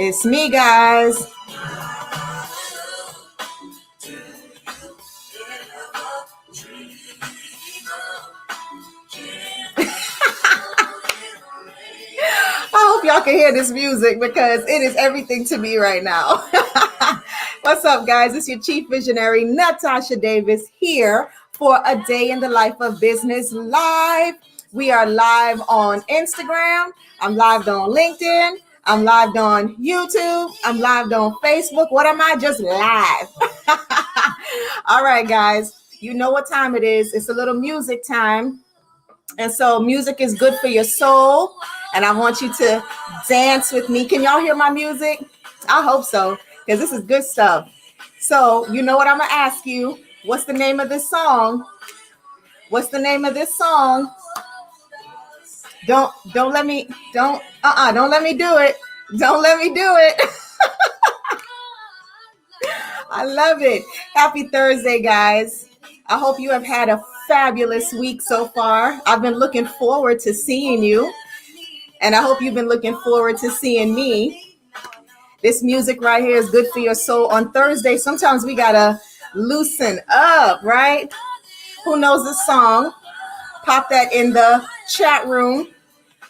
It's me, guys. I hope y'all can hear this music because it is everything to me right now. What's up, guys? It's your chief visionary, Natasha Davis, here for a day in the life of business live. We are live on Instagram. I'm live on LinkedIn. I'm live on YouTube. I'm live on Facebook. What am I? Just live. All right, guys. You know what time it is. It's a little music time. And so music is good for your soul. And I want you to dance with me. Can y'all hear my music? I hope so, because this is good stuff. So you know what I'm going to ask you? What's the name of this song? What's the name of this song? Don't let me do it. Don't let me do it. I love it. Happy Thursday, guys. I hope you have had a fabulous week so far. I've been looking forward to seeing you. And I hope you've been looking forward to seeing me. This music right here is good for your soul. On Thursday, sometimes we got to loosen up, right? Who knows the song? Pop that in the chat room.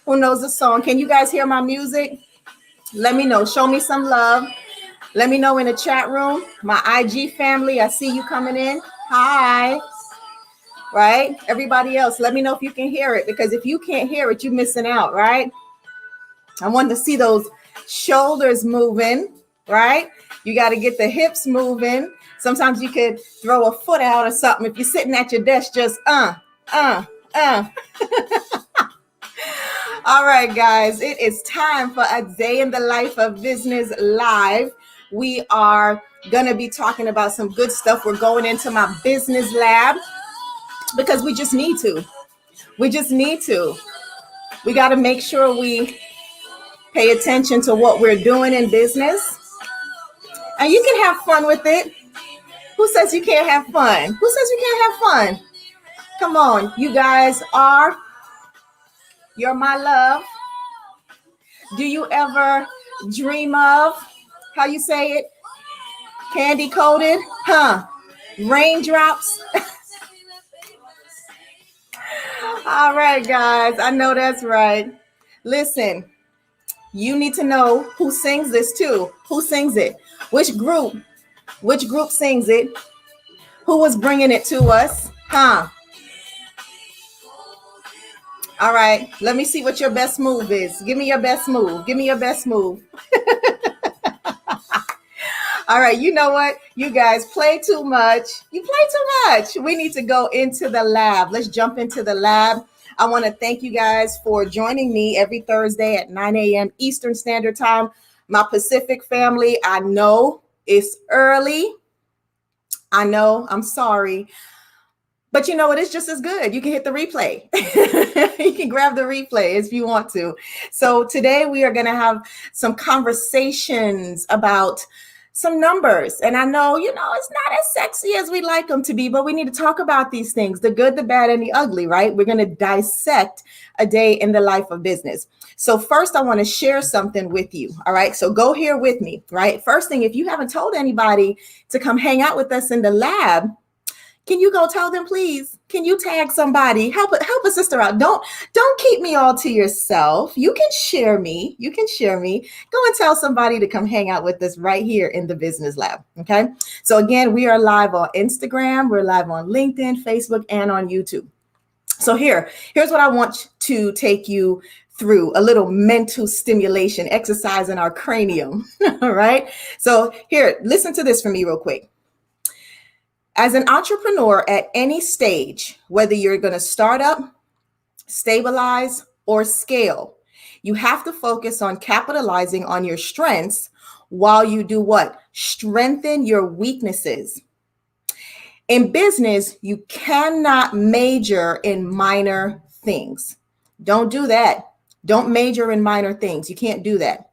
Who knows the song? Can you guys hear my music? Let me know. Show me some love. Let me know in the chat room. My IG family, I see you coming in. Hi. Right? Everybody else, let me know if you can hear it, because if you can't hear it, you're missing out, right? I want to see those shoulders moving, right? You got to get the hips moving. Sometimes you could throw a foot out or something. If you're sitting at your desk, just All right, guys, it is time for a day in the life of business live. We are going to be talking about some good stuff. We're going into my business lab because we just need to. We just need to. We got to make sure we pay attention to what we're doing in business. And you can have fun with it. Who says you can't have fun? Who says you can't have fun? Come on, you guys you're my love. Do you ever dream of, how you say it? Candy coated? Raindrops? All right, guys. I know that's right. Listen, you need to know who sings this too. Who sings it? Which group sings it? Who was bringing it to us? All right, let me see what your best move is. Give me your best move. Give me your best move. All right, you know what? You guys play too much. You play too much. We need to go into the lab. Let's jump into the lab. I want to thank you guys for joining me every Thursday at 9 a.m. Eastern Standard Time. My Pacific family, I know it's early. I know, I'm sorry. But you know what? It's just as good. You can hit the replay. You can grab the replay if you want to. So today we are going to have some conversations about some numbers. And I know, it's not as sexy as we like them to be, but we need to talk about these things, the good, the bad, and the ugly, right? We're going to dissect a day in the life of business. So first, I want to share something with you. All right. So go here with me, right? First thing, if you haven't told anybody to come hang out with us in the lab, can you go tell them, please? Can you tag somebody? Help a sister out. Don't keep me all to yourself. You can share me. Go and tell somebody to come hang out with us right here in the business lab. Okay. So again, we are live on Instagram. We're live on LinkedIn, Facebook, and on YouTube. So here's what I want to take you through, a little mental stimulation, exercising our cranium. All right. So here, listen to this for me real quick. As an entrepreneur at any stage, whether you're going to start up, stabilize, or scale, you have to focus on capitalizing on your strengths while you do what? Strengthen your weaknesses. In business, you cannot major in minor things. Don't do that. Don't major in minor things. You can't do that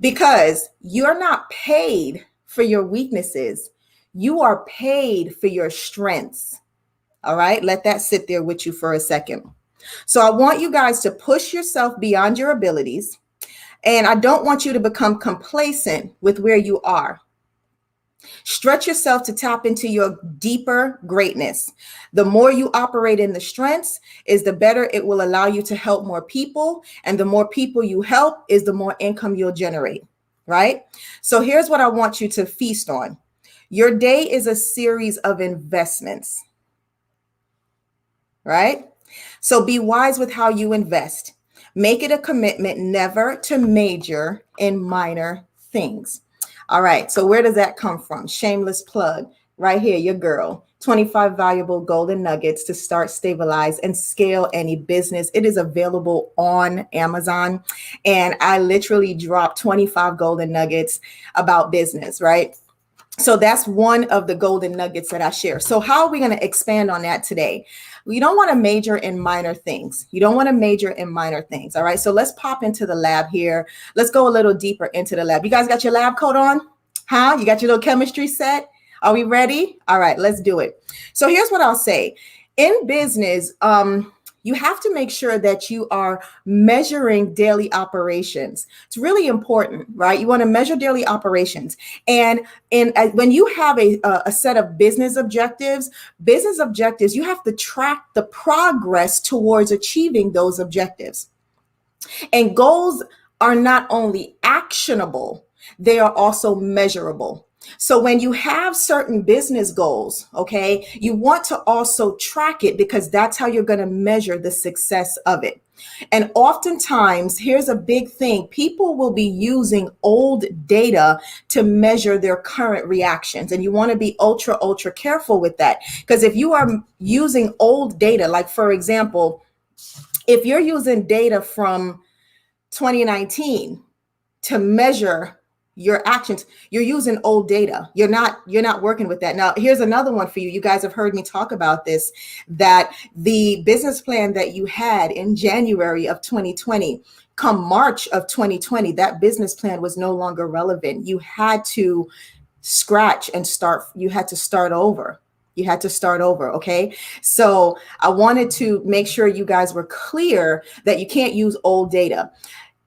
because you're not paid for your weaknesses. You are paid for your strengths. All right. Let that sit there with you for a second. So I want you guys to push yourself beyond your abilities And I don't want you to become complacent with where you are. Stretch yourself to tap into your deeper greatness. The more you operate in the strengths is the better it will allow you to help more people. And the more people you help is the more income you'll generate, right? So here's what I want you to feast on. Your day is a series of investments, right? So be wise with how you invest. Make it a commitment never to major in minor things. All right. So where does that come from? Shameless plug right here, your girl. 25 valuable golden nuggets to start, stabilize, and scale any business. It is available on Amazon. And I literally dropped 25 golden nuggets about business, right? So that's one of the golden nuggets that I share. So how are we going to expand on that today? You don't want to major in minor things. You don't want to major in minor things. All right. So let's pop into the lab here. Let's go a little deeper into the lab. You guys got your lab coat on? Huh? You got your little chemistry set? Are we ready? All right, let's do it. So here's what I'll say. In business, you have to make sure that you are measuring daily operations. It's really important, right? You want to measure daily operations. And when you have a set of business objectives, you have to track the progress towards achieving those objectives. And goals are not only actionable, they are also measurable. So when you have certain business goals, okay, you want to also track it because that's how you're going to measure the success of it. And oftentimes, here's a big thing. People will be using old data to measure their current reactions. And you want to be ultra, ultra careful with that. Because if you are using old data, like for example, if you're using data from 2019 to measure your actions, you're using old data. You're not working with that. Now, here's another one for you. You guys have heard me talk about this, that the business plan that you had in January of 2020, come March of 2020, that business plan was no longer relevant. You had to scratch and start. You had to start over. You had to start over. Okay. So I wanted to make sure you guys were clear that you can't use old data.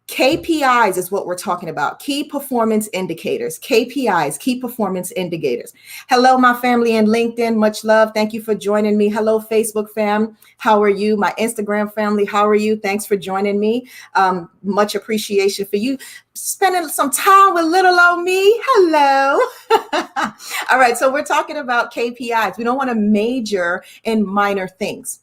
KPIs is what we're talking about. Key performance indicators. KPIs, key performance indicators. Hello, my family in LinkedIn. Much love. Thank you for joining me. Hello, Facebook fam. How are you? My Instagram family. How are you? Thanks for joining me. Much appreciation for you spending some time with little old me. Hello. All right. So we're talking about KPIs. We don't want to major in minor things.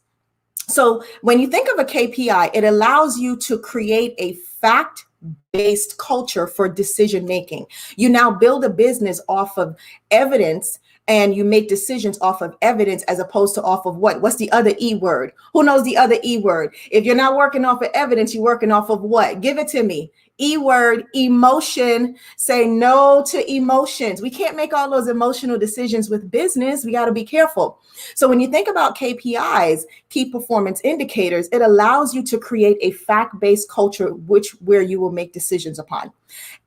So when you think of a KPI, it allows you to create a fact-based culture for decision making. You now build a business off of evidence and you make decisions off of evidence as opposed to off of what? What's the other E word? Who knows the other E word? If you're not working off of evidence, you're working off of what? Give it to me. E word, emotion. Say no to emotions. We can't make all those emotional decisions with business. We got to be careful. So when you think about KPIs, key performance indicators, it allows you to create a fact-based culture where you will make decisions upon.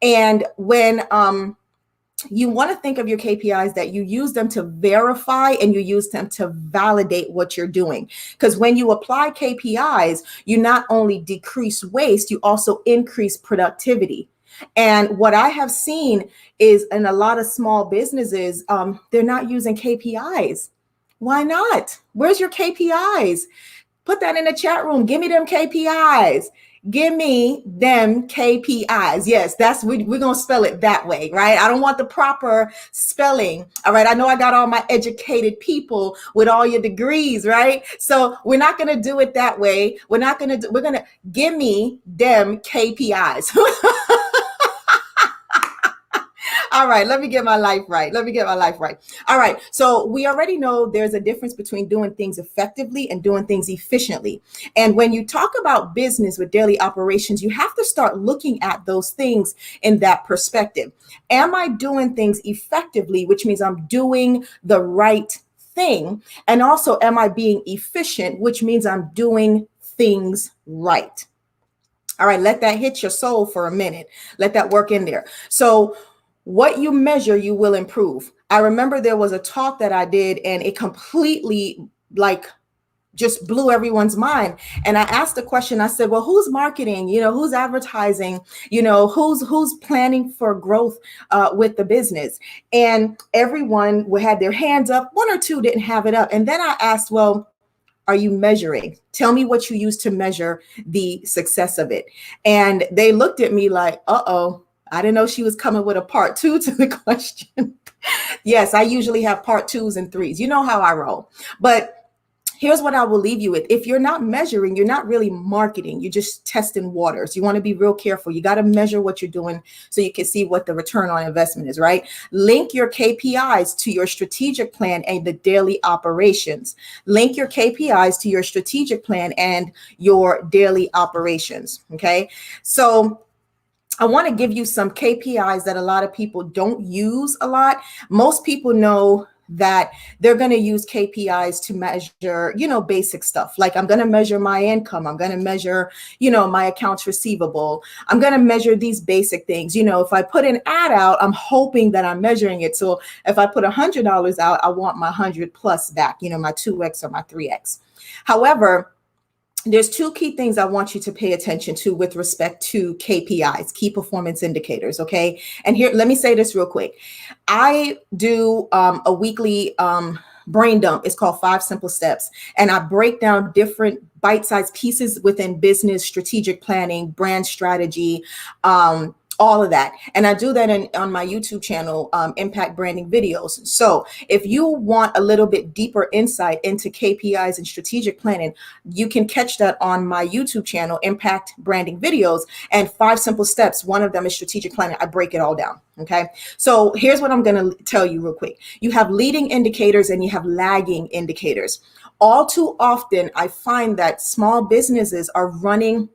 And when you want to think of your KPIs that you use them to verify and you use them to validate what you're doing. Because when you apply KPIs, you not only decrease waste, you also increase productivity. And what I have seen is in a lot of small businesses, they're not using KPIs. Why not? Where's your KPIs? Put that in the chat room. Give me them KPIs. Give me them KPIs. Yes, we're going to spell it that way, right? I don't want the proper spelling. All right. I know I got all my educated people with all your degrees, right? So we're not going to do it that way. We're going to give me them KPIs. All right, let me get my life right. All right, so we already know there's a difference between doing things effectively and doing things efficiently. And when you talk about business with daily operations, you have to start looking at those things in that perspective. Am I doing things effectively, which means I'm doing the right thing? And also, am I being efficient, which means I'm doing things right? All right, let that hit your soul for a minute. Let that work in there. So what you measure, you will improve. I remember there was a talk that I did and it completely just blew everyone's mind. And I asked the question, I said, well, who's marketing? Who's advertising? Who's planning for growth with the business? And everyone had their hands up. One or two didn't have it up. And then I asked, well, are you measuring? Tell me what you use to measure the success of it. And they looked at me like, uh-oh, I didn't know she was coming with a part two to the question. Yes, I usually have part twos and threes. You know how I roll. But here's what I will leave you with. If you're not measuring, you're not really marketing. You're just testing waters. You want to be real careful. You got to measure what you're doing so you can see what the return on investment is, right? Link your KPIs to your strategic plan and the daily operations. Link your KPIs to your strategic plan and your daily operations, okay? So I want to give you some KPIs that a lot of people don't use a lot. Most people know that they're going to use KPIs to measure, basic stuff. Like I'm going to measure my income. I'm going to measure, my accounts receivable. I'm going to measure these basic things. If I put an ad out, I'm hoping that I'm measuring it. So if I put $100 out, I want my 100 plus back, my 2X or my 3X. However, there's two key things I want you to pay attention to with respect to KPIs, key performance indicators, okay? And here, let me say this real quick. I do a weekly brain dump. It's called 5 Simple Steps. And I break down different bite-sized pieces within business, strategic planning, brand strategy, all of that. And I do that on my YouTube channel, Impact Branding Videos. So if you want a little bit deeper insight into KPIs and strategic planning, you can catch that on my YouTube channel, Impact Branding Videos, and 5 Simple Steps. One of them is strategic planning. I break it all down. Okay. So here's what I'm going to tell you real quick. You have leading indicators and you have lagging indicators. All too often, I find that small businesses are running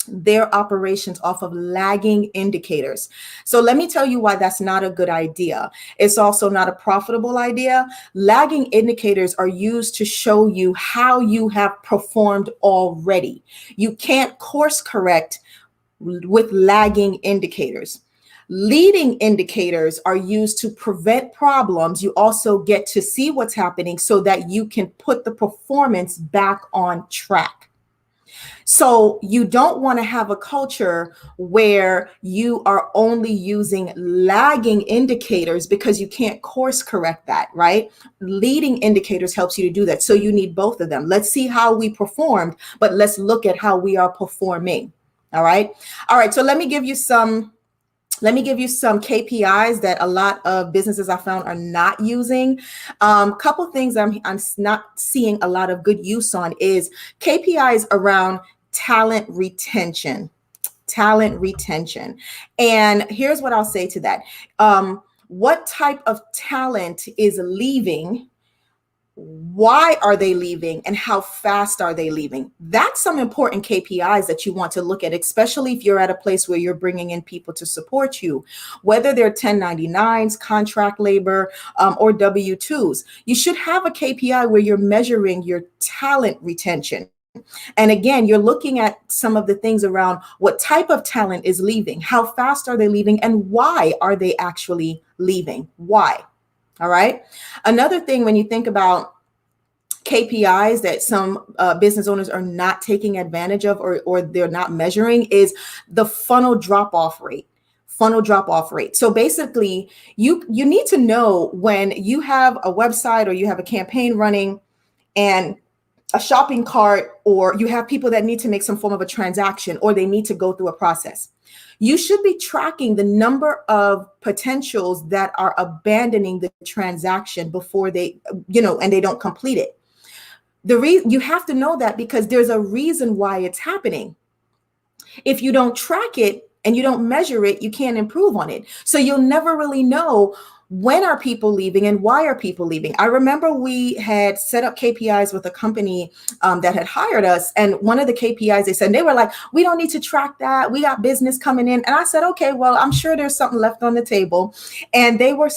their operations off of lagging indicators. So let me tell you why that's not a good idea. It's also not a profitable idea. Lagging indicators are used to show you how you have performed already. You can't course correct with lagging indicators. Leading indicators are used to prevent problems. You also get to see what's happening so that you can put the performance back on track. So you don't want to have a culture where you are only using lagging indicators because you can't course correct that, right? Leading indicators helps you to do that. So you need both of them. Let's see how we performed, but let's look at how we are performing. All right. All right. So let me give you some KPIs that a lot of businesses I found are not using. Couple things I'm not seeing a lot of good use on is KPIs around talent retention. And here's what I'll say to that. What type of talent is leaving? Why are they leaving and how fast are they leaving? That's some important KPIs that you want to look at, especially if you're at a place where you're bringing in people to support you, whether they're 1099s, contract labor, or W-2s. You should have a KPI where you're measuring your talent retention. And again, you're looking at some of the things around what type of talent is leaving, how fast are they leaving, and why are they actually leaving? Why? All right. Another thing, when you think about KPIs that some business owners are not taking advantage of or they're not measuring is the funnel drop-off rate. So basically, you need to know when you have a website or you have a campaign running and a shopping cart, or you have people that need to make some form of a transaction or they need to go through a process. You should be tracking the number of potentials that are abandoning the transaction before they, and they don't complete it. You have to know that because there's a reason why it's happening. If you don't track it and you don't measure it, you can't improve on it. So you'll never really know when are people leaving and why are people leaving. I remember we had set up KPIs with a company that had hired us. And one of the KPIs they were like, we don't need to track that. We got business coming in. And I said, okay, well, I'm sure there's something left on the table. And they were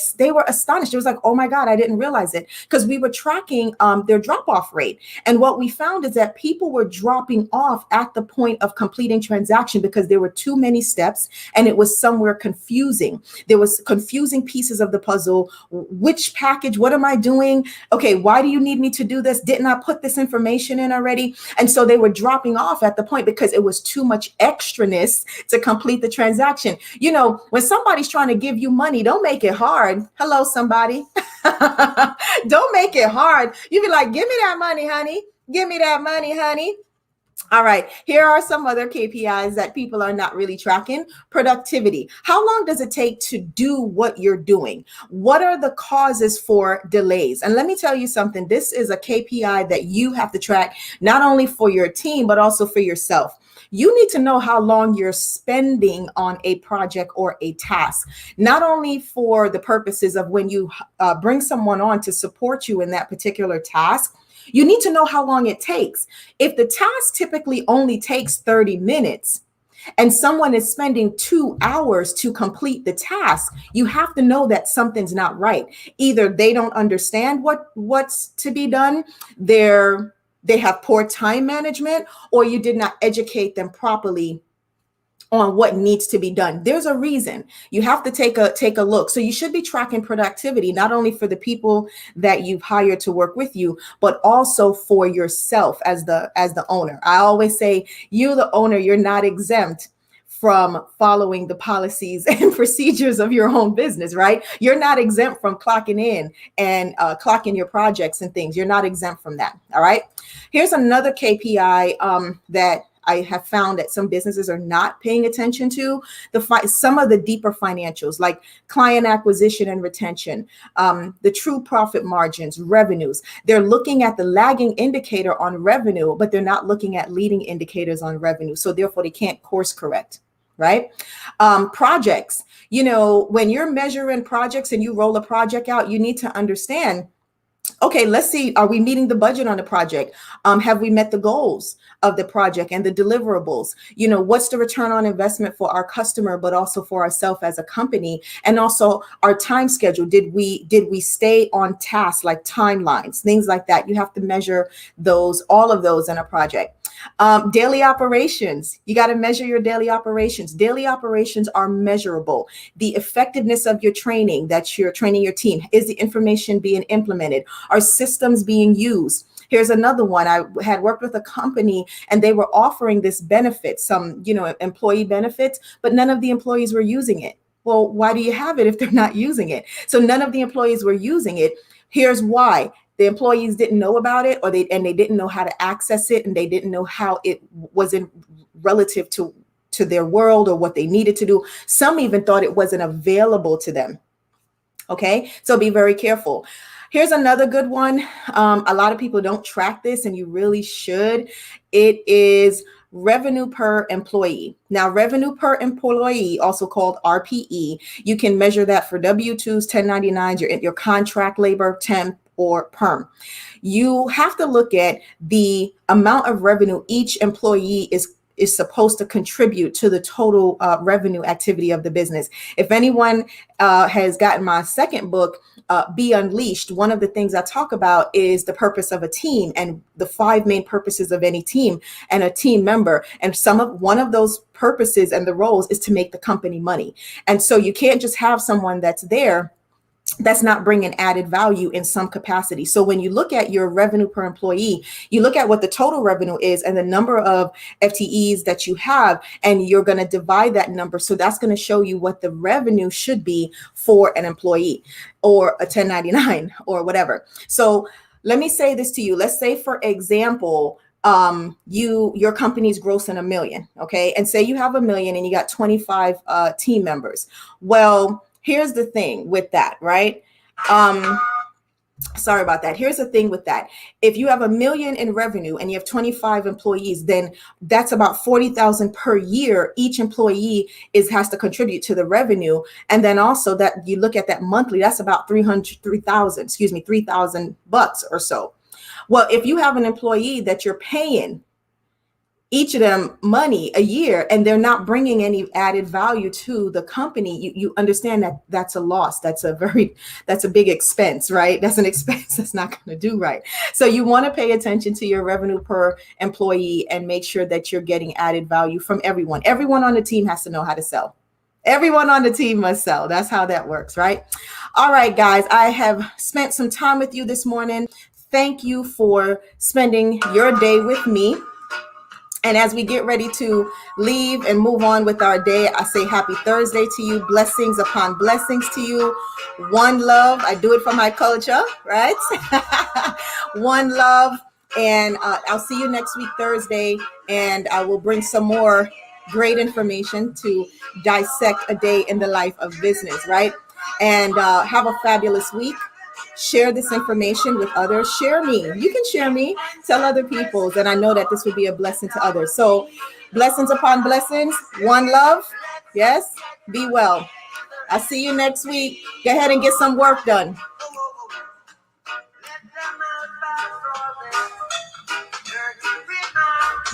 astonished. It was like, oh my God, I didn't realize it, because we were tracking their drop-off rate. And what we found is that people were dropping off at the point of completing transaction because there were too many steps and it was somewhere confusing. There was confusing pieces of the the puzzle. Which package? What am I doing? Okay, why do you need me to do this? Didn't I put this information in already? And so they were dropping off at the point because it was too much extraness to complete the transaction. You know, when somebody's trying to give you money, don't make it hard. Hello, somebody. Don't make it hard. You be like, give me that money, honey. Give me that money, honey. All right, here are some other KPIs that people are not really tracking. Productivity. How long does it take to do what you're doing? What are the causes for delays? And let me tell you something. This is a KPI that you have to track, not only for your team, but also for yourself. You need to know how long you're spending on a project or a task, not only for the purposes of when you bring someone on to support you in that particular task. You need to know how long it takes. If the task typically only takes 30 minutes and someone is spending 2 hours to complete the task, you have to know that something's not right. Either they don't understand what's to be done, they have poor time management, or you did not educate them properly on what needs to be done. There's a reason. You have to take a look. So you should be tracking productivity, not only for the people that you've hired to work with you, but also for yourself as the owner. I always say, you, the owner, you're not exempt from following the policies and procedures of your own business, right? You're not exempt from clocking in and clocking your projects and things. You're not exempt from that. All right. Here's another KPI that I have found that some businesses are not paying attention to, some of the deeper financials, like client acquisition and retention, the true profit margins, revenues. They're looking at the lagging indicator on revenue, but they're not looking at leading indicators on revenue. So therefore, they can't course correct. Right? Projects, you know, when you're measuring projects and you roll a project out, you need to understand, okay, let's see, are we meeting the budget on the project? Have we met the goals of the project and the deliverables? You know, what's the return on investment for our customer, but also for ourselves as a company? And also our time schedule. Did we stay on task, like timelines, things like that? You have to measure those, all of those in a project. Daily operations. You got to measure your daily operations. Daily operations are measurable. The effectiveness of your training, that you're training your team. Is the information being implemented? Are systems being used? Here's another one. I had worked with a company and they were offering this benefit, some, you know, employee benefits, but none of the employees were using it. Well, why do you have it if they're not using it? So none of the employees were using it. Here's why. The employees didn't know about it, or they didn't know how to access it, and they didn't know how it was in relative to their world or what they needed to do. Some even thought it wasn't available to them. Okay, so be very careful. Here's another good one. A lot of people don't track this, and you really should. It is revenue per employee. Now, revenue per employee, also called RPE, you can measure that for W-2s, 1099s, your contract labor, temp, or perm. You have to look at the amount of revenue each employee is supposed to contribute to the total revenue activity of the business. If anyone has gotten my second book, Be Unleashed, one of the things I talk about is the purpose of a team and the 5 main purposes of any team and a team member. And one of those purposes and the roles is to make the company money. And so you can't just have someone that's there that's not bringing added value in some capacity. So when you look at your revenue per employee, you look at what the total revenue is and the number of FTEs that you have, and you're going to divide that number. So that's going to show you what the revenue should be for an employee or a 1099 or whatever. So let me say this to you. Let's say, for example, your company's grossing $1 million. Okay. And say you have $1 million and you got 25 team members. Well, here's the thing with that, right? Sorry about that. Here's the thing with that. If you have $1 million in revenue and you have 25 employees, then that's about 40,000 per year. Each employee has to contribute to the revenue. And then also that you look at that monthly, that's about $3,000 or so. Well, if you have an employee that you're paying each of them money a year and they're not bringing any added value to the company, you understand that that's a loss. That's a big expense, right? That's an expense that's not going to do right. So you want to pay attention to your revenue per employee and make sure that you're getting added value from everyone. Everyone on the team has to know how to sell. Everyone on the team must sell. That's how that works, right? All right, guys, I have spent some time with you this morning. Thank you for spending your day with me. And as we get ready to leave and move on with our day, I say happy Thursday to you. Blessings upon blessings to you. One love. I do it for my culture, right? One love. And I'll see you next week, Thursday. And I will bring some more great information to dissect a day in the life of business, right? And have a fabulous week. Share this information with others. Share me. You can share me. Tell other people. And I know that this will be a blessing to others. So blessings upon blessings. One love. Yes. Be well. I'll see you next week. Go ahead and get some work done.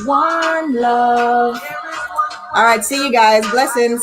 One love. All right. See you guys. Blessings.